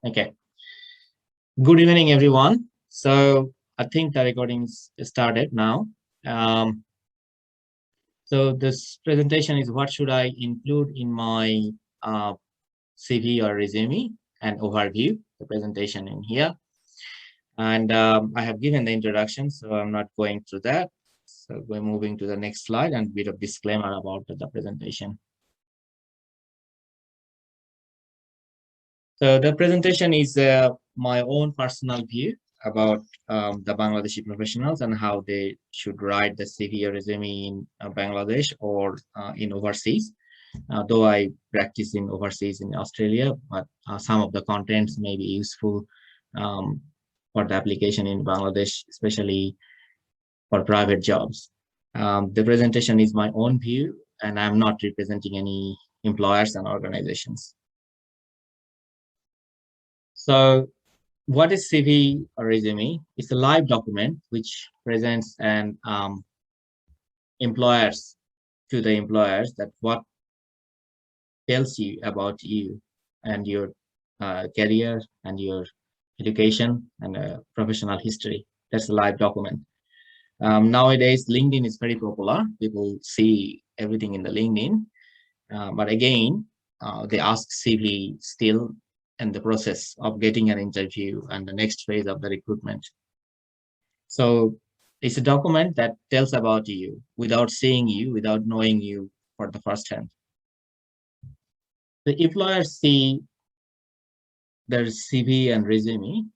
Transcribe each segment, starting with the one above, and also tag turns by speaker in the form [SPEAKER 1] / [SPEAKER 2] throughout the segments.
[SPEAKER 1] Okay. Good evening, everyone. So I think the recording is started now. Um, so this presentation is what should I include in my CV or resume, and overview the presentation in here. And I have given the introduction, so I'm not going through that. So we're moving to the next slide and a bit of disclaimer about the presentation. So the presentation is my own personal view about the Bangladeshi professionals and how they should write the CV or resume in Bangladesh or in overseas. Though I practice in overseas in Australia, but some of the contents may be useful for the application in Bangladesh, especially for private jobs. The presentation is my own view, and I'm not representing any employers and organizations. So what is CV or resume? It's a live document which presents an employers to the employers that what tells you about you and your career and your education and professional history. That's a live document. Nowadays, LinkedIn is very popular. People see everything in the LinkedIn. But again, they ask CV still in the process of getting an interview and the next phase of the recruitment. So it's a document that tells about you without seeing you, without knowing you for the first hand. The employers see their CV and resume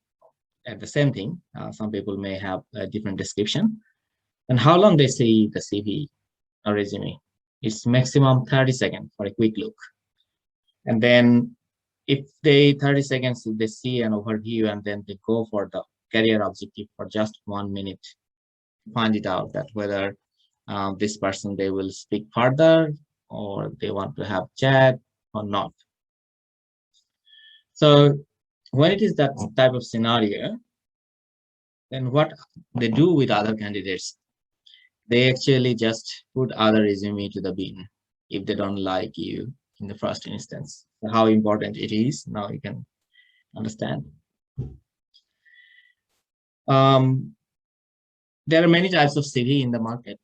[SPEAKER 1] at the same thing. Some people may have a different description. And how long they see the CV or resume? It's maximum 30 seconds for a quick look. And then if they 30 seconds, if they see an overview and then they go for the career objective for just 1 minute, find it out that whether this person, they will speak further or they want to have chat or not. So when it is that type of scenario, then what they do with other candidates, they actually just put other resume to the bin if they don't like you in the first instance. How important it is, now you can understand. There are many types of CV in the market.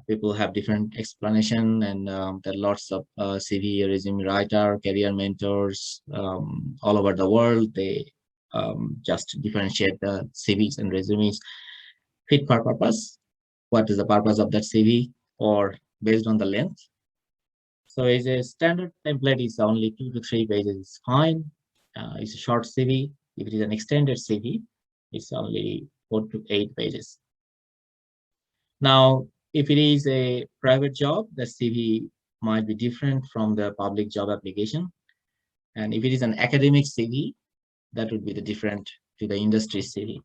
[SPEAKER 1] People have different explanation, and there are lots of CV resume writer, career mentors all over the world. They just differentiate the CVs and resumes fit for purpose. What is the purpose of that CV, or based on the length. So as a standard template is only 2 to 3 pages is fine. It's a short CV. If it is an extended CV, it's only 4 to 8 pages. Now, if it is a private job, the CV might be different from the public job application. And if it is an academic CV, that would be the different to the industry CV.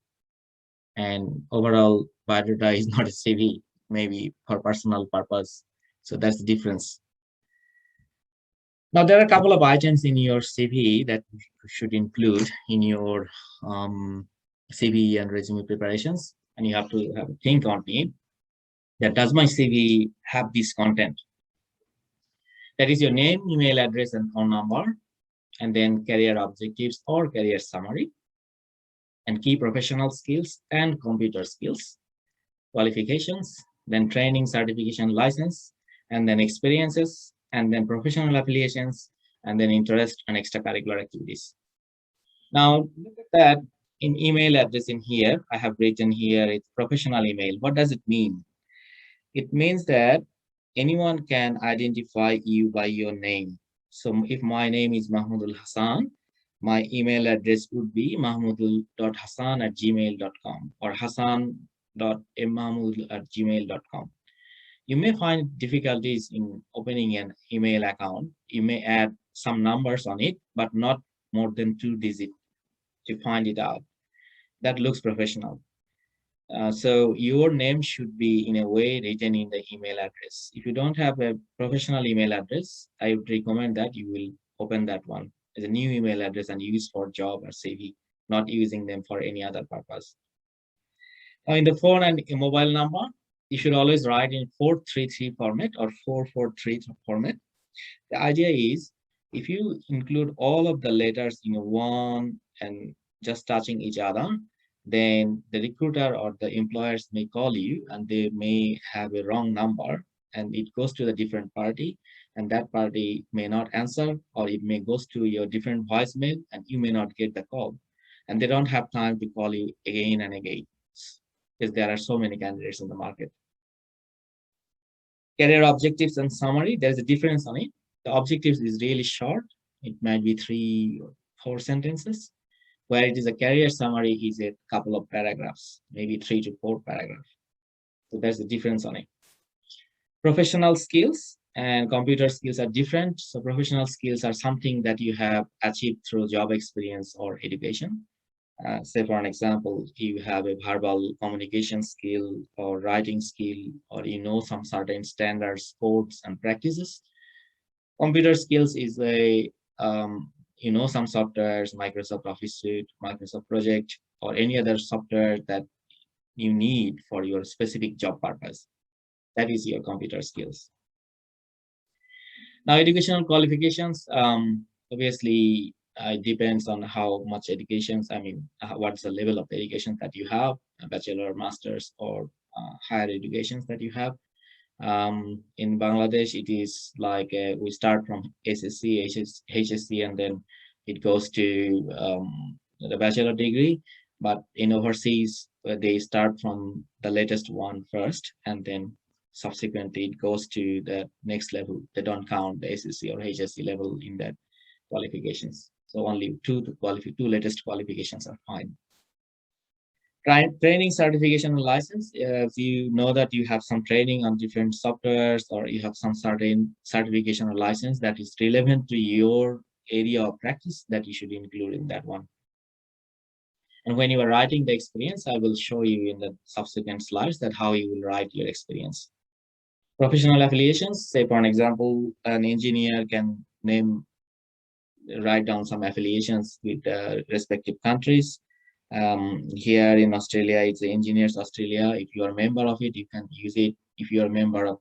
[SPEAKER 1] And overall, biodata is not a CV, maybe for personal purpose. So that's the difference. Now, there are a couple of items in your CV that you should include in your CV and resume preparations, and you have to have a think on it. That does my CV have this content? That is your name, email address, and phone number, and then career objectives or career summary, and key professional skills and computer skills, qualifications, then training, certification, license, and then experiences, and then professional affiliations, and then interest and extracurricular activities. Now, look at that. In email address in here, I have written here, it's professional email. What does it mean? It means that anyone can identify you by your name. So if my name is Mahmudul Hasan, my email address would be mahmudul.hasan@gmail.com or hasan.mmahmudul@gmail.com. You may find difficulties in opening an email account. You may add some numbers on it, but not more than 2 digits to find it out. That looks professional. So your name should be in a way written in the email address. If you don't have a professional email address, I would recommend that you will open that one as a new email address and use for job or CV, not using them for any other purpose. Now in the phone and mobile number, you should always write in 433 format or 443 format. The idea is If you include all of the letters in one and just touching each other, then the recruiter or the employers may call you and they may have a wrong number and it goes to the different party and that party may not answer or it may goes to your different voicemail and you may not get the call and they don't have time to call you again and again because there are so many candidates in the market. Career objectives and summary, there's a difference on it. The objectives is really short. It might be 3 or 4 sentences, where it is a career summary is a couple of paragraphs, maybe 3 to 4 paragraphs. So there's a difference on it. Professional skills and computer skills are different. So professional skills are something that you have achieved through job experience or education. Say for an example, you have a verbal communication skill or writing skill, or you know some certain standards, codes, and practices. Computer skills is a you know some softwares, Microsoft Office Suite, Microsoft Project, or any other software that you need for your specific job purpose. That is your computer skills. Now, educational qualifications, obviously, it depends on how much educations, what's the level of education that you have, a bachelor, master's, or higher educations that you have. In Bangladesh, it is like we start from SSC, HSC, and then it goes to the bachelor degree. But in overseas, they start from the latest one first, and then subsequently it goes to the next level. They don't count the SSC or HSC level in that qualifications. So only two latest qualifications are fine. Training, certification, and license. If you know that you have some training on different softwares or you have some certain certification or license that is relevant to your area of practice, that you should include in that one. And when you are writing the experience, I will show you in the subsequent slides that how you will write your experience. Professional affiliations, say for an example, an engineer can write down some affiliations with respective countries. Here in Australia, it's the Engineers Australia. If you are a member of it, you can use it. If you are a member of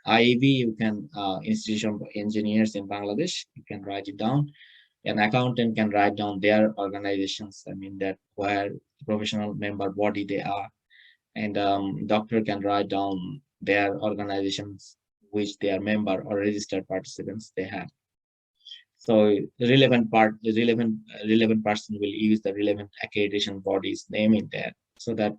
[SPEAKER 1] IEB, you can Institution of Engineers in Bangladesh, you can write it down. An accountant can write down their organizations, that where professional member body they are. And doctor can write down their organizations which they are member or registered participants they have. So the relevant person will use the relevant accreditation body's name in there so that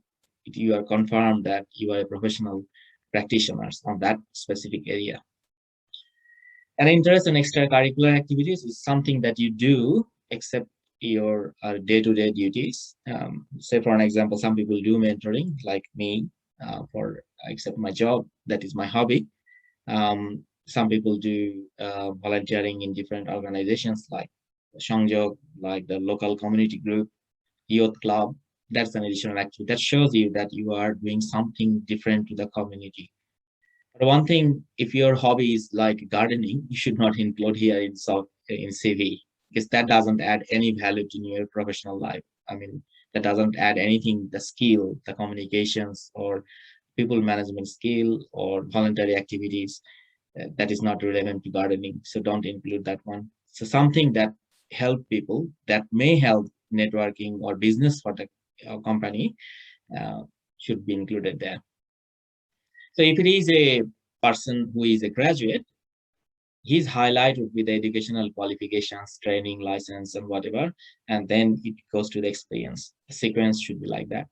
[SPEAKER 1] you are confirmed that you are a professional practitioner on that specific area. And interest in extracurricular activities is something that you do except your day-to-day duties. Say for an example, some people do mentoring like me except my job, that is my hobby. Some people do volunteering in different organizations like Shangjok, like the local community group, youth club. That's an additional activity that shows you that you are doing something different to the community. But one thing, if your hobby is like gardening, you should not include here in CV because that doesn't add any value to your professional life. That doesn't add anything, the skill, the communications, or people management skill, or voluntary activities that is not relevant to gardening. So don't include that one. So something that help people, that may help networking or business for the company should be included there. So if it is a person who is a graduate, his highlight would be the educational qualifications, training, license, and whatever, and then it goes to the experience. The sequence should be like that.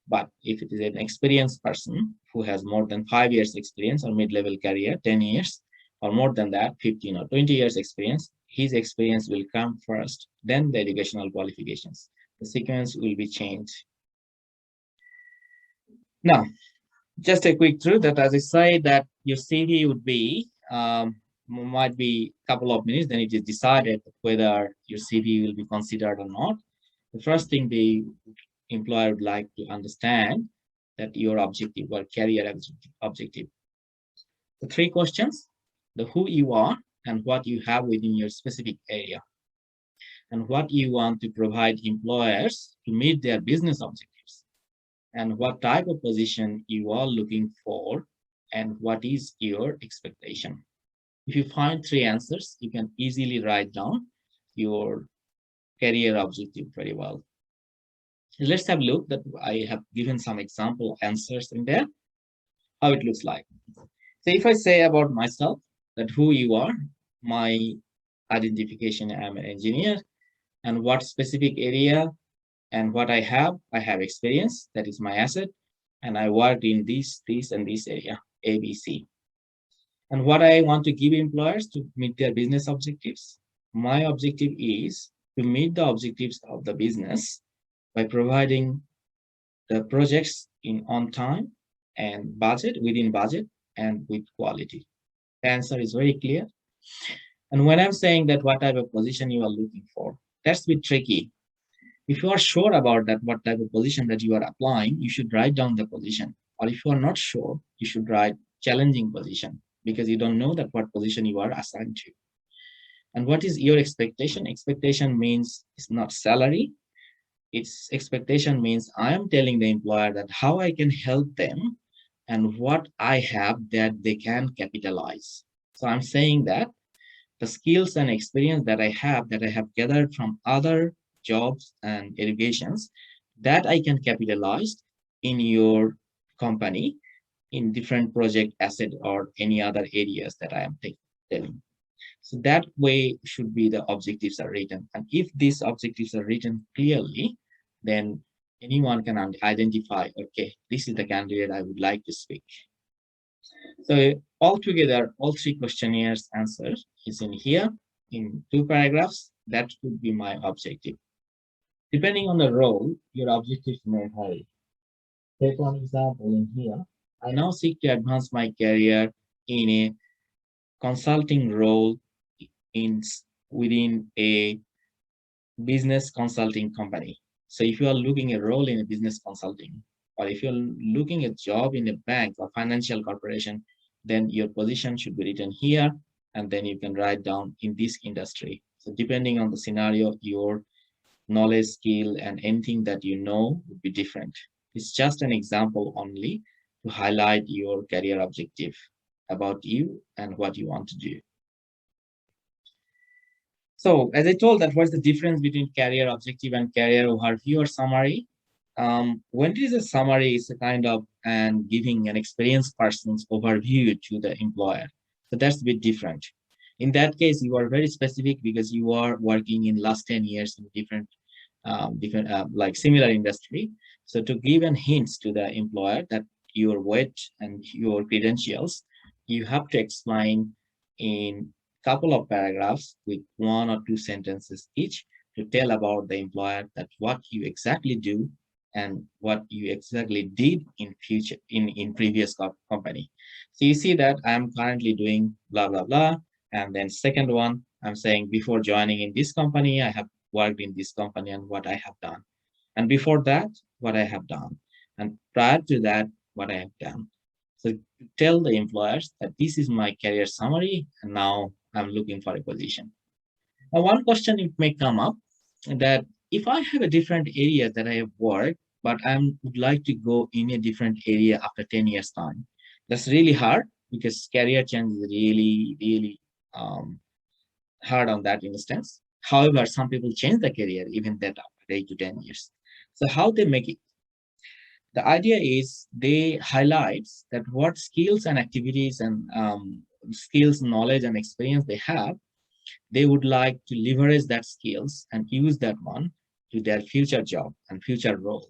[SPEAKER 1] But if it is an experienced person who has more than 5 years experience or mid-level career, 10 years, or more than that, 15 or 20 years experience, his experience will come first, then the educational qualifications. The sequence will be changed. Now, just a quick truth that as I say that your CV would be, might be a couple of minutes, then it is decided whether your CV will be considered or not. The first thing the employer would like to understand that your objective or career objective. The 3 questions, the who you are and what you have within your specific area, and what you want to provide employers to meet their business objectives, and what type of position you are looking for, and what is your expectation. If you find 3 answers, you can easily write down your career objective very well. Let's have a look that I have given some example answers in there, how it looks like. So if I say about myself, that who you are, my identification, I'm an engineer, and what specific area and what I have experience, that is my asset, and I worked in this, and this area, ABC. And what I want to give employers to meet their business objectives. My objective is to meet the objectives of the business by providing the projects in on time and within budget and with quality. The answer is very clear. And when I'm saying that what type of position you are looking for, that's a bit tricky. If you are sure about that, what type of position that you are applying, you should write down the position. Or if you are not sure, you should write challenging position because you don't know that what position you are assigned to. And what is your expectation? Expectation means it's not salary. Its expectation means I am telling the employer that how I can help them and what I have that they can capitalize. So I'm saying that the skills and experience that I have gathered from other jobs and educations that I can capitalize in your company in different project asset or any other areas that I am telling. So that way should be the objectives are written. And if these objectives are written clearly, then anyone can identify, okay, this is the candidate I would like to speak. So altogether, all 3 questionnaires answers is in here in 2 paragraphs. That would be my objective. Depending on the role, your objectives may vary. Take one example in here. I now seek to advance my career in a consulting role in within a business consulting company. So if you are looking a role in a business consulting, or if you're looking a job in a bank or financial corporation, then your position should be written here, and then you can write down in this industry. So depending on the scenario, your knowledge, skill, and anything that you know would be different. It's just an example only to highlight your career objective about you and what you want to do. So as I told, that what's the difference between career objective and career overview or summary? When it is a summary, it's a kind of and giving an experienced person's overview to the employer. So that's a bit different. In that case, you are very specific because you are working in last 10 years in different like similar industry. So to give an hints to the employer that your weight and your credentials, you have to explain in couple of paragraphs with 1 or 2 sentences each to tell about the employer that what you exactly do and what you exactly did in future in previous company. So you see that I'm currently doing blah blah blah, and then second one I'm saying before joining in this company I have worked in this company and what I have done, and before that what I have done, and prior to that what I have done. So tell the employers that this is my career summary and now I'm looking for a position. Now, one question it may come up that if I have a different area that I have worked, but I would like to go in a different area after 10 years time, that's really hard because career change is really hard on that instance. However, some people change the career even that after 8 to 10 years. So how they make it? The idea is they highlights that what skills and activities and skills, knowledge and experience they have, they would like to leverage that skills and use that one to their future job and future role.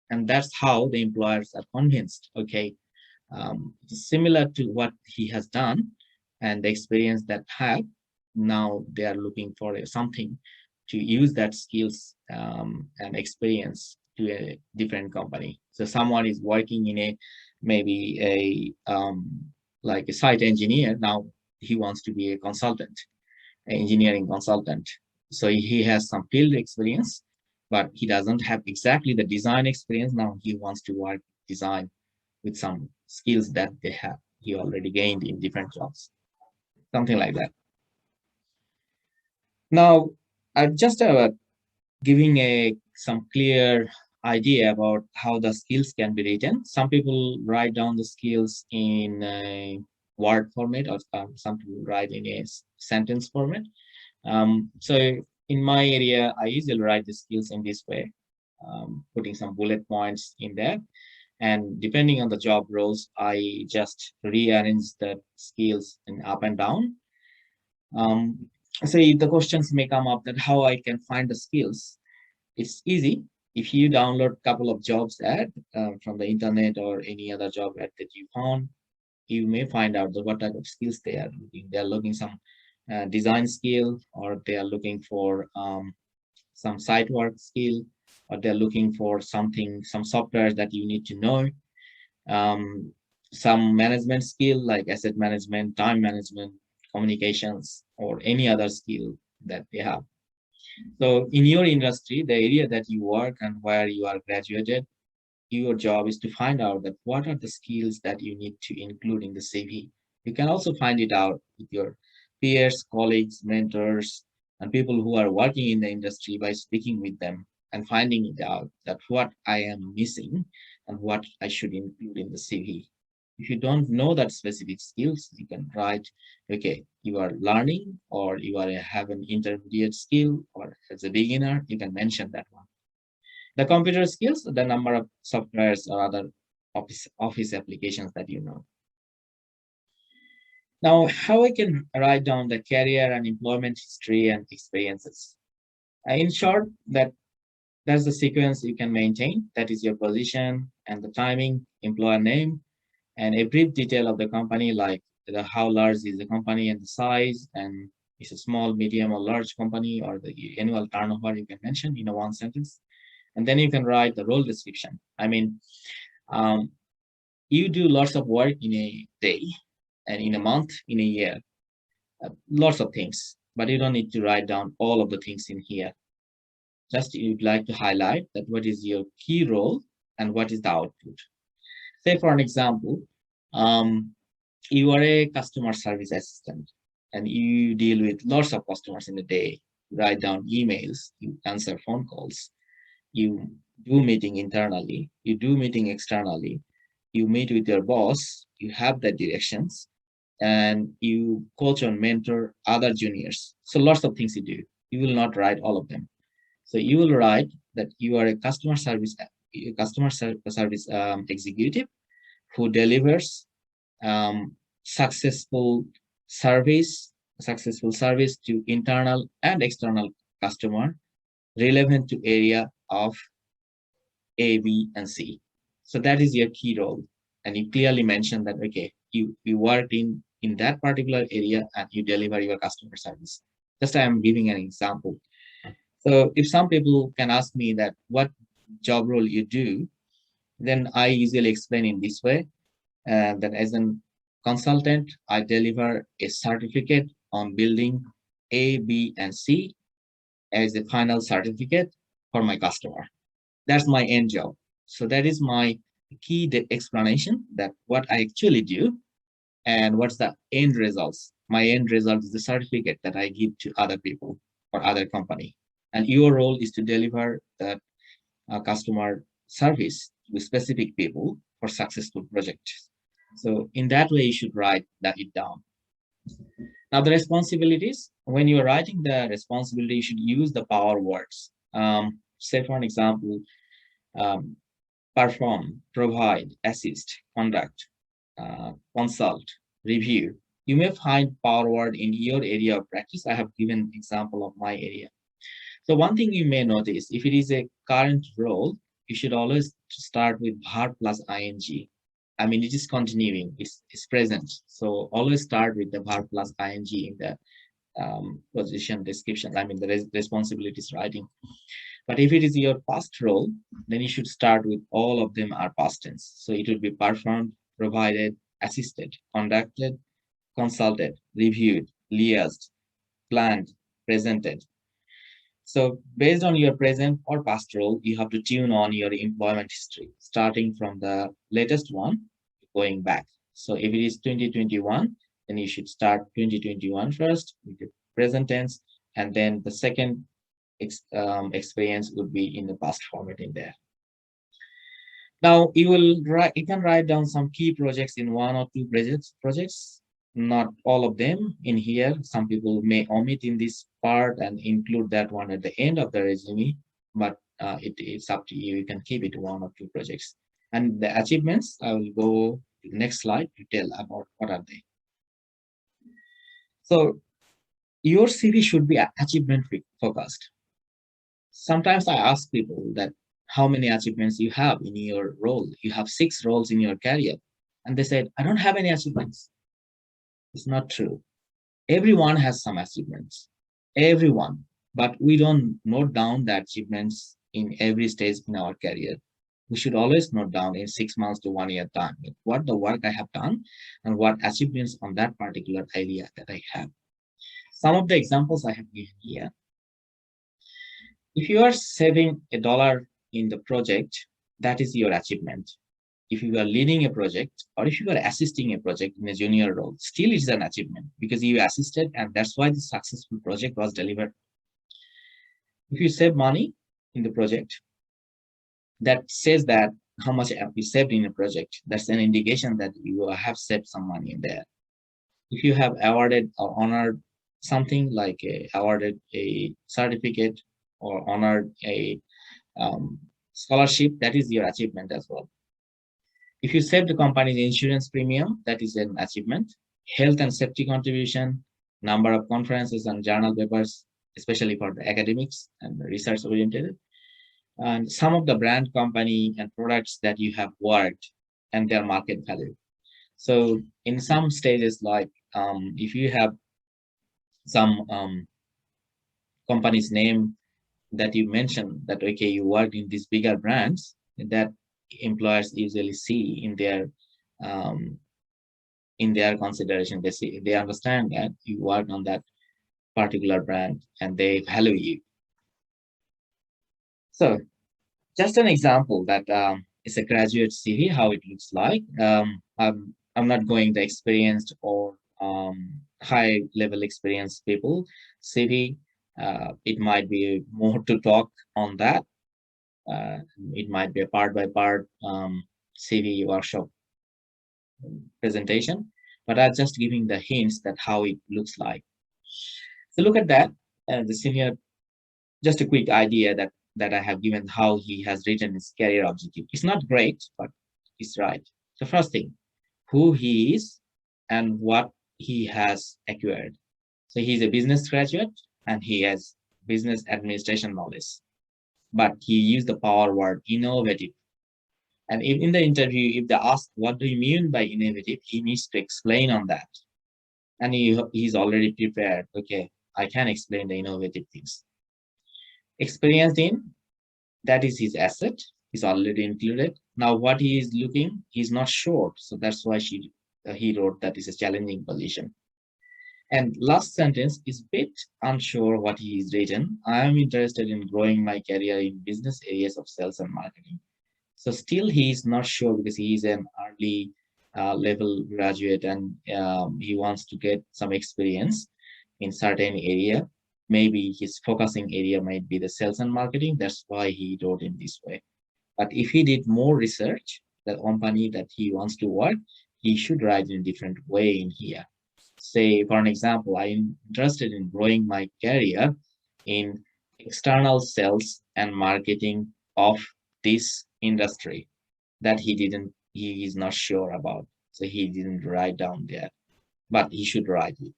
[SPEAKER 1] And that's how the employers are convinced, okay, similar to what he has done and the experience that have, now they are looking for something to use that skills and experience to a different company. So someone is working in a maybe a like a site engineer. Now he wants to be a consultant, an engineering consultant. So he has some field experience, but he doesn't have exactly the design experience. Now he wants to work design with some skills that they have he already gained in different jobs, something like that. Now, I'm just giving a some clear idea about how the skills can be written. Some people write down the skills in word format, or some people write in a sentence format. So in my area, I usually write the skills in this way, putting some bullet points in there. And depending on the job roles, I just rearrange the skills in up and down. Um, so the questions may come up that how I can find the skills. It's easy. If you download a couple of jobs ad from the internet or any other job ad that you found, you may find out that what type of skills they are looking. They are looking some design skill, or they are looking for some site work skill, or they're looking for something, some software that you need to know, um, some management skill like asset management, time management, communications, or any other skill that they have. So in your industry, the area that you work and where you are graduated, your job is to find out that what are the skills that you need to include in the CV. You can also find it out with your peers, colleagues, mentors, and people who are working in the industry by speaking with them and finding it out that what I am missing and what I should include in the CV. If you don't know that specific skills, you can write, okay, you are learning, or you are have an intermediate skill, or as a beginner, you can mention that one. The computer skills, the number of softwares or other office applications that you know. Now, how I can write down the career and employment history and experiences. In short, that's the sequence you can maintain. That is your position and the timing, employer name, and a brief detail of the company, like how large is the company and the size, and it's a small, medium, or large company, or the annual turnover you can mention in a one sentence. And then you can write the role description. I mean, um, you do lots of work in a day, and in a month, in a year, lots of things, but you don't need to write down all of the things in here. Just you'd like to highlight that what is your key role and what is the output. Say for an example, um, you are a customer service assistant and you deal with lots of customers in a day. You write down emails, you answer phone calls, you do meeting internally, you do meeting externally, you meet with your boss, you have the directions, and you coach and mentor other juniors. So lots of things you do. You will not write all of them. So you will write that you are a service executive who delivers um, successful successful service to internal and external customer relevant to area of A, B, and C. So that is your key role. And you clearly mention that, okay, you worked in that particular area and you deliver your customer service. Just I am giving an example. So if some people can ask me that what job role you do, then I usually explain in this way, that as a consultant, I deliver a certificate on building A, B, and C as a final certificate for my customer. That's my end job. So that is my key explanation that what I actually do and what's the end results. My end result is the certificate that I give to other people or other company. And your role is to deliver that customer service to specific people for successful projects. So in that way, you should write that it down. Now the responsibilities, when you're writing the responsibility, you should use the power words. Say for an example, um, perform, provide, assist, conduct, consult, review. You may find power word in your area of practice. I have given example of my area. So one thing you may notice, if it is a current role, you should always start with verb plus ing. I mean, it is continuing, it's present. So always start with the verb plus ing in the position description. I mean, the responsibilities writing. But if it is your past role, then you should start with all of them are past tense. So it would be performed, provided, assisted, conducted, consulted, reviewed, liaised, planned, presented. So based on your present or past role, you have to tune on your employment history, starting from the latest one, going back. So if it is 2021, then you should start 2021 first with the present tense, and then the second experience would be in the past format in there. Now you can write down some key projects in one or two projects not all of them in here. Some people may omit in this part and include that one at the end of the resume, but it's up to you. You can keep it one or two projects. And the achievements, I will go to the next slide to tell about what are they. So your CV should be achievement focused. Sometimes I ask people that how many achievements you have in your role. You have 6 roles in your career. And they said, I don't have any achievements. It's not true. Everyone has some achievements. Everyone. But we don't note down the achievements in every stage in our career. We should always note down in 6 months to 1 year time what the work I have done and what achievements on that particular area that I have. Some of the examples I have given here. If you are saving $1 in the project, that is your achievement. If you are leading a project or if you are assisting a project in a junior role, still it's an achievement because you assisted and that's why the successful project was delivered. If you save money in the project, that says that how much have you saved in a project. That's an indication that you have saved some money in there. If you have awarded or honored something like awarded a certificate or honored a scholarship, that is your achievement as well. If you save the company's insurance premium, that is an achievement. Health and safety contribution, number of conferences and journal papers, especially for the academics and research oriented, and some of the brand company and products that you have worked and their market value. So in some stages, like if you have some company's name that you mentioned that, okay, you worked in these bigger brands, that employers usually see in their consideration. They understand that you worked on that particular brand and they value you. So just an example that is a graduate CV, how it looks like. I'm not going the experienced or high level experienced people CV. It might be more to talk on that. It might be a part by part CV workshop presentation, but I'm just giving the hints that how it looks like. So look at that. The senior, just a quick idea that I have given how he has written his career objective. It's not great, but it's right. The first thing, who he is and what he has acquired. So he's a business graduate and he has business administration knowledge, but he used the power word innovative. And if in the interview, if they ask, what do you mean by innovative? He needs to explain on that. And he's already prepared. Okay, I can explain the innovative things. Experienced in, that is his asset. He's already included. Now, what he is looking, he's not sure. So that's why he wrote that is a challenging position. And last sentence is a bit unsure what he is written. I am interested in growing my career in business areas of sales and marketing. So still he is not sure because he is an early level graduate and he wants to get some experience in certain area. Maybe his focusing area might be the sales and marketing. That's why he wrote in this way. But if he did more research, the company that he wants to work, he should write in a different way in here. Say, for an example, I'm interested in growing my career in external sales and marketing of this industry that he is not sure about. So he didn't write down there, but he should write it.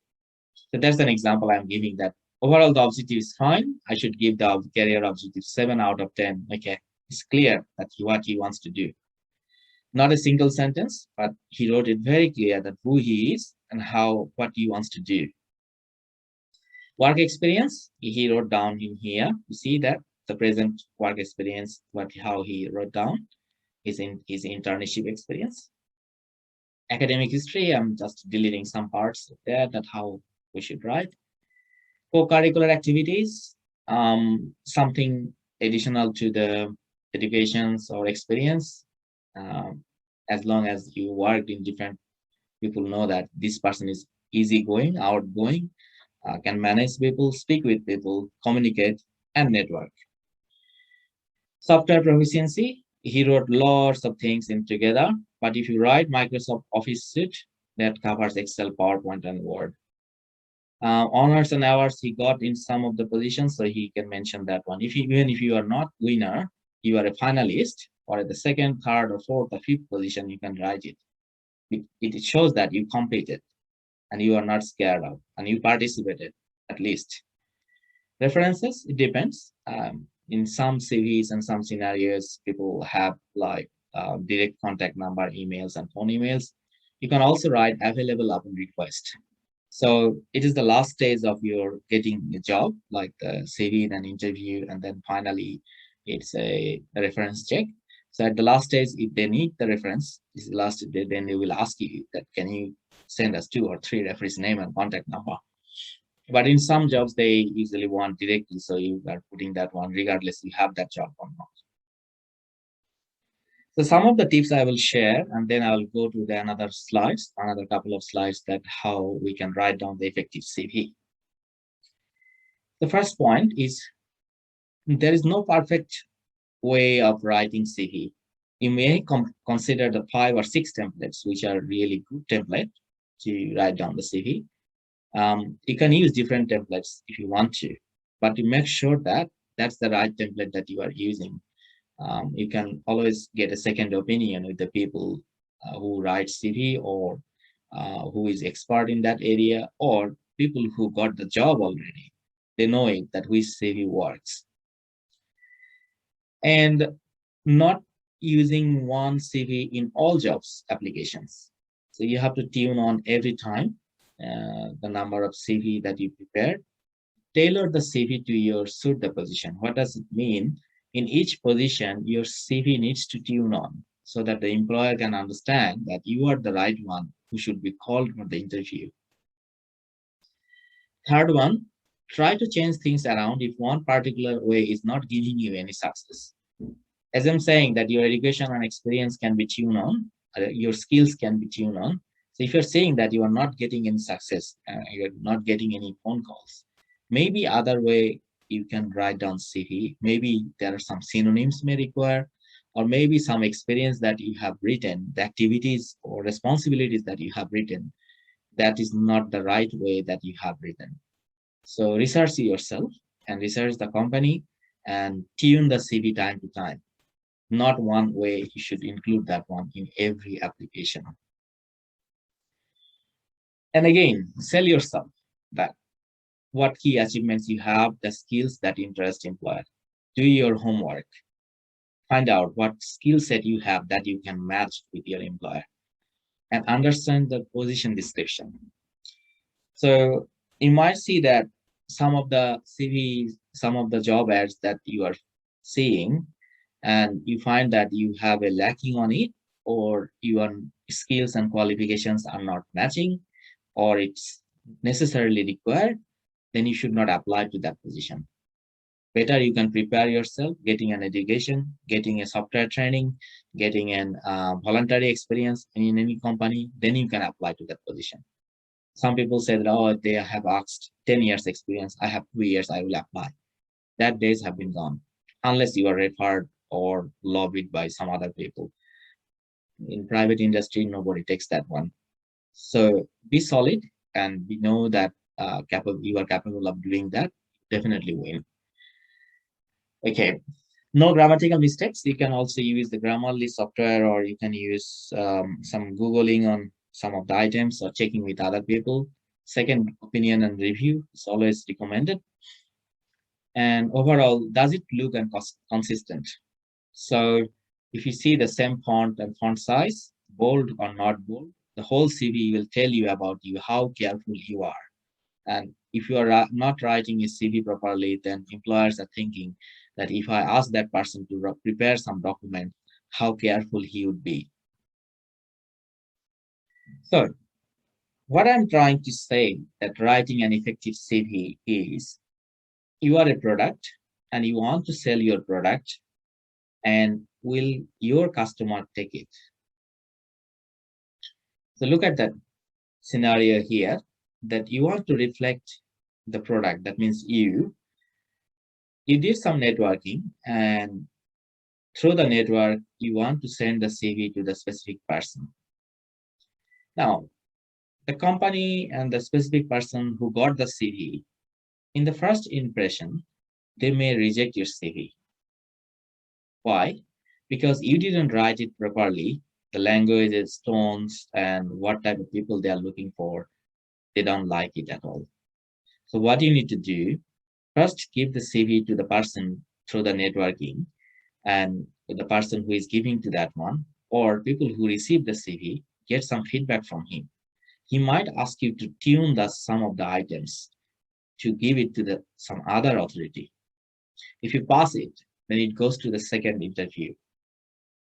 [SPEAKER 1] So that's an example I'm giving that overall the objective is fine. I should give the career objective 7 out of 10. Okay, it's clear that what he wants to do. Not a single sentence, but he wrote it very clear that who he is and what he wants to do. Work experience, he wrote down in here. You see that the present work experience, how he wrote down is in his internship experience. Academic history, I'm just deleting some parts there, that how we should write. Co-curricular activities, something additional to the educations or experience. As long as you worked in different, people know that this person is easygoing, outgoing, can manage people, speak with people, communicate, and network. Software proficiency, he wrote lots of things in together, but if you write Microsoft Office suite, that covers Excel, PowerPoint, and Word. Honors and awards he got in some of the positions, so he can mention that one. Even if you are not winner, you are a finalist, or at the second, third, or fourth, or fifth position, you can write it. It shows that you competed and you are not scared of, and you participated at least. References, it depends. In some CVs and some scenarios, people have like direct contact number, emails, and phone emails. You can also write available upon request. So it is the last stage of your getting a job, like the CV, then interview, and then finally it's a reference check. So at the last stage, if they need the reference, this is the last day, then they will ask you that can you send us 2 or 3 referees name and contact number. But in some jobs, they usually want directly, so you are putting that one regardless you have that job or not. So some of the tips I will share, and then I will go to the another couple of slides that how we can write down the effective CV. The first point is there is no perfect way of writing CV. You may consider the 5 or 6 templates, which are really good template to write down the CV. You can use different templates if you want to, but to make sure that that's the right template that you are using. You can always get a second opinion with the people who write CV or who is expert in that area, or people who got the job already. They know it, that which CV works. And not using one CV in all jobs applications. So you have to tune on every time the number of CV that you prepared. Tailor the CV to your suit the position. What does it mean? In each position, your CV needs to tune on so that the employer can understand that you are the right one who should be called for the interview. Third one, try to change things around if one particular way is not giving you any success. As I'm saying that your education and experience can be tuned on, your skills can be tuned on. So if you're saying that you are not getting any success, you're not getting any phone calls, maybe other way you can write down CV. Maybe there are some synonyms may require, or maybe some experience that you have written, the activities or responsibilities that you have written, that is not the right way that you have written. So research yourself and research the company and tune the CV time to time. Not one way, you should include that one in every application. And again, sell yourself that what key achievements you have, the skills that interest employer. Do your homework. Find out what skill set you have that you can match with your employer and understand the position description. So you might see that some of the CVs, some of the job ads that you are seeing, and you find that you have a lacking on it, or your skills and qualifications are not matching, or it's necessarily required, then you should not apply to that position. Better you can prepare yourself, getting an education, getting a software training, getting an voluntary experience in any company, then you can apply to that position. Some people say that, oh, they have asked 10 years experience, I have 2 years, I will apply. That days have been gone, unless you are referred or lobbied by some other people. In private industry, nobody takes that one. So be solid and we know that you are capable of doing that, definitely win. Okay, no grammatical mistakes. You can also use the Grammarly software, or you can use some Googling on some of the items or checking with other people. Second opinion and review is always recommended. And overall, does it look and consistent? So if you see the same font and font size, bold or not bold, the whole CV will tell you about you, how careful you are. And if you are not writing a CV properly, then employers are thinking that if I ask that person to prepare some document, how careful he would be. So what I'm trying to say that writing an effective CV is you are a product and you want to sell your product, and will your customer take it? So look at that scenario here, that you want to reflect the product. That means you did some networking, and through the network, you want to send the CV to the specific person. Now, The company and the specific person who got the CV, in the first impression, they may reject your CV. Why? Because you didn't write it properly. The language, tones, and what type of people they are looking for, they don't like it at all. So what you need to do, first give the CV to the person through the networking and the person who is giving to that one, or people who receive the CV, get some feedback from him. He might ask you to tune some of the items to give it to some other authority. If you pass it, then it goes to the second interview.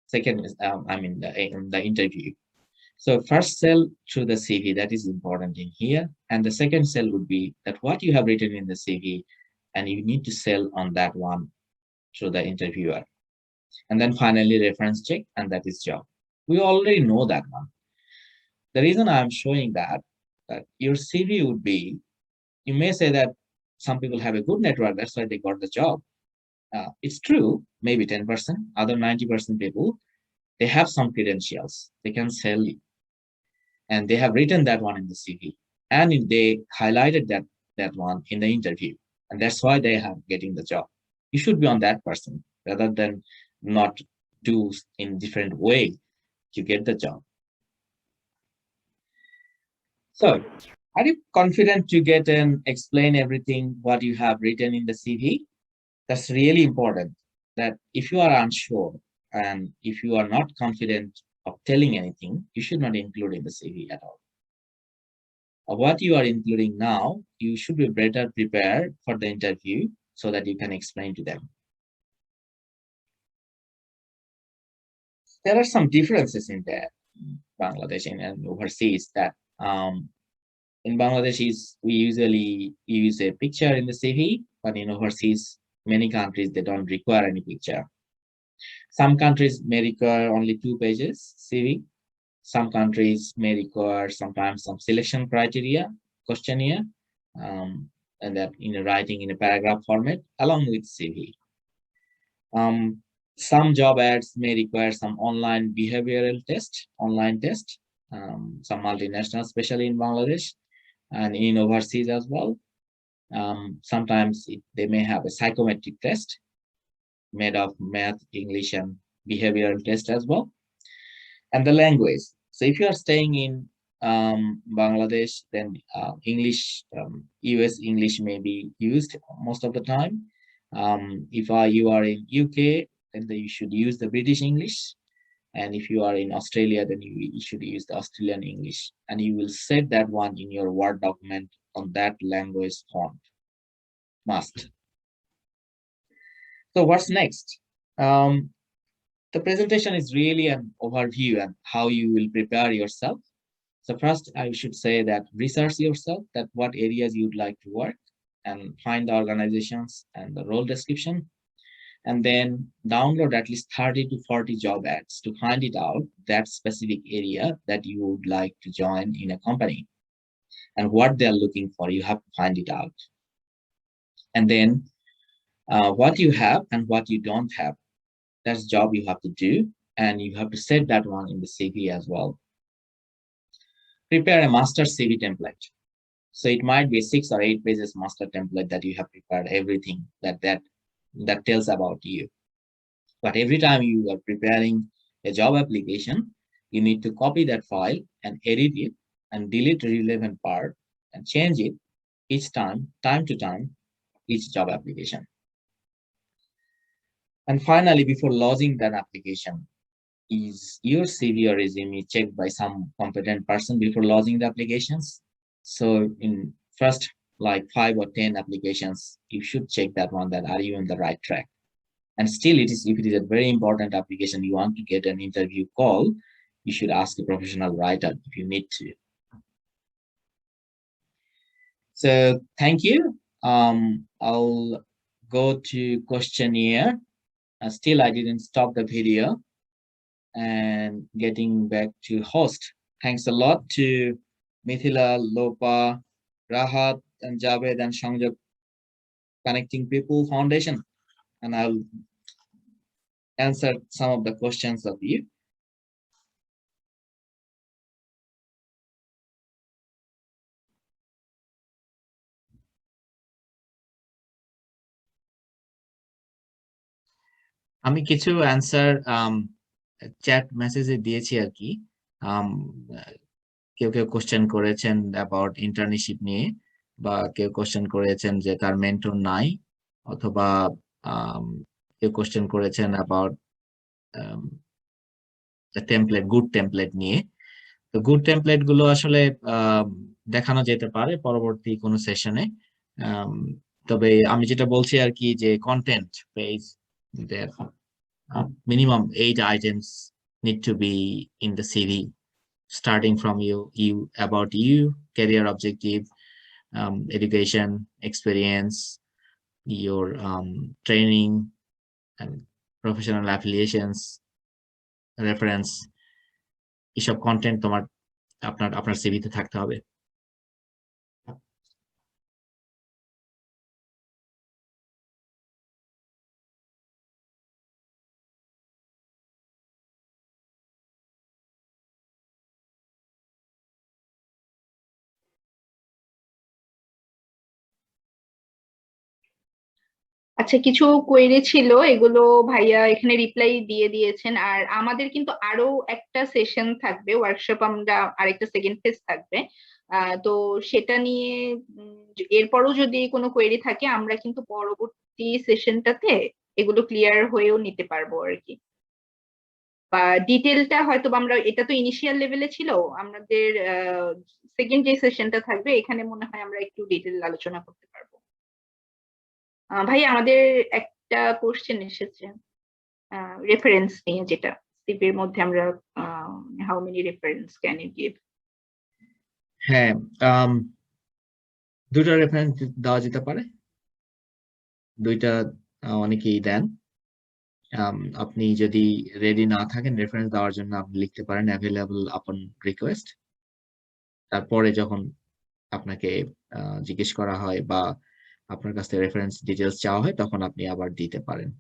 [SPEAKER 1] Second is, the interview. So first sell through the CV, that is important in here. And the second sell would be that what you have written in the CV, and you need to sell on that one through the interviewer. And then finally reference check, and that is job. We already know that one. The reason I'm showing that your CV would be, you may say that some people have a good network, that's why they got the job. It's true, maybe 10%, other 90% people, they have some credentials, they can sell it, and they have written that one in the CV, and they highlighted that one in the interview, and that's why they have getting the job. You should be on that person rather than not do in different way to get the job. So, are you confident to get and explain everything what you have written in the CV? That's really important. That if you are unsure and if you are not confident of telling anything, you should not include in the CV at all. What you are including now, you should be better prepared for the interview so that you can explain to them. There are some differences in there, Bangladesh and overseas, that in Bangladesh we usually use a picture in the CV, but in overseas, many countries, they don't require any picture. Some countries may require only 2 pages CV. Some countries may require sometimes some selection criteria, questionnaire, and that in writing in a paragraph format along with CV. Some job ads may require some online behavioral test, some multinational, especially in Bangladesh and in overseas as well. Sometimes they may have a psychometric test made of math, English, and behavioral test as well. And the language. So if you are staying in Bangladesh, then English, US English may be used most of the time. If you are in UK, then you should use the British English. And if you are in Australia, then you should use the Australian English. And you will set that one in your Word document on that language font. Must. So what's next? The presentation is really an overview and how you will prepare yourself. So first, I should say that research yourself, that what areas you'd like to work, and find the organizations and the role description. And then download at least 30 to 40 job ads to find it out, that specific area that you would like to join in a company. And what they're looking for, you have to find it out. And then what you have and what you don't have, that's job you have to do, and you have to set that one in the CV as well. Prepare a master CV template. So it might be 6 or 8 pages master template that you have prepared everything that tells about you. But every time you are preparing a job application, you need to copy that file and edit it and delete the relevant part and change it each time to time, each job application. And finally, before lodging that application, is your CV or resume checked by some competent person before lodging the applications? So in first, like 5 or 10 applications, you should check that one, that are you on the right track? And still, if it is a very important application, you want to get an interview call, you should ask a professional writer if you need to. So thank you. I'll go to questionnaire. Still, I didn't stop the video. And getting back to host. Thanks a lot to Mithila, Lopa, Rahat, and Javed and Shangjak Connecting People Foundation. And I'll answer some of the questions of you. আমি কিছু answer chat মেসেজে দিয়েছি আর কি। কেউ কেউ question করেছেন about internship নিয়ে, বা কেউ কোশ্চেন করেছেন যে তার মেন্টর নাই, অথবা কেউ কোশ্চেন করেছেন অ্যাবাউট টেমপ্লেট, গুড টেমপ্লেট নিয়ে। তো গুড টেমপ্লেট গুলো আসলে দেখানো যেতে পারে পরবর্তী কোনো সেশনে। তবে আমি যেটা বলছি আর কি, যে content page, minimum 8 items need to be in the CV, starting from you about you, career objective, education, experience, your training and professional affiliations, reference, এসব কন্টেন্ট তোমার আপনার সিভিতে থাকতে হবে।
[SPEAKER 2] আচ্ছা, কিছু কোয়েরি ছিল, এগুলো ভাইয়া এখানে রিপ্লাই দিয়ে দিয়েছেন। আর আমাদের কিন্তু আরো একটা সেশন থাকবে, ওয়ার্কশপ, আমরা আরেকটা সেকেন্ড ফেজ থাকবে। তো সেটা নিয়ে এরপরও যদি কোনো কোয়েরি থাকে, আমরা কিন্তু পরবর্তী সেশনটাতে এগুলো ক্লিয়ার হয়েও নিতে পারবো আর কি। বা ডিটেলটা হয়তো বা আমরা, এটা তো ইনিশিয়াল লেভেলে ছিল, আমাদের সেকেন্ড যে সেশনটা থাকবে এখানে মনে হয় আমরা একটু ডিটেল আলোচনা করতে পারবো। ভাই, আমাদের একটা কোশ্চেন এসেছে রেফারেন্স নিয়ে, যেটা সিভির মধ্যে আমরা how many reference can you give.
[SPEAKER 1] হ্যাঁ, দুটো রেফারেন্স দেওয়া যেতে পারে। দুইটা অনেকেই দেন। আপনি যদি রেডি না থাকেন রেফারেন্স দেওয়ার জন্য, আপনি লিখতে পারেন অ্যাভেলেবল আপন রিকোয়েস্ট। তারপরে যখন আপনাকে জিজ্ঞেস করা হয় বা আপনার কাছ থেকে রেফারেন্স ডিটেলস চাওয়া হয়, তখন আপনি আবার দিতে পারেন।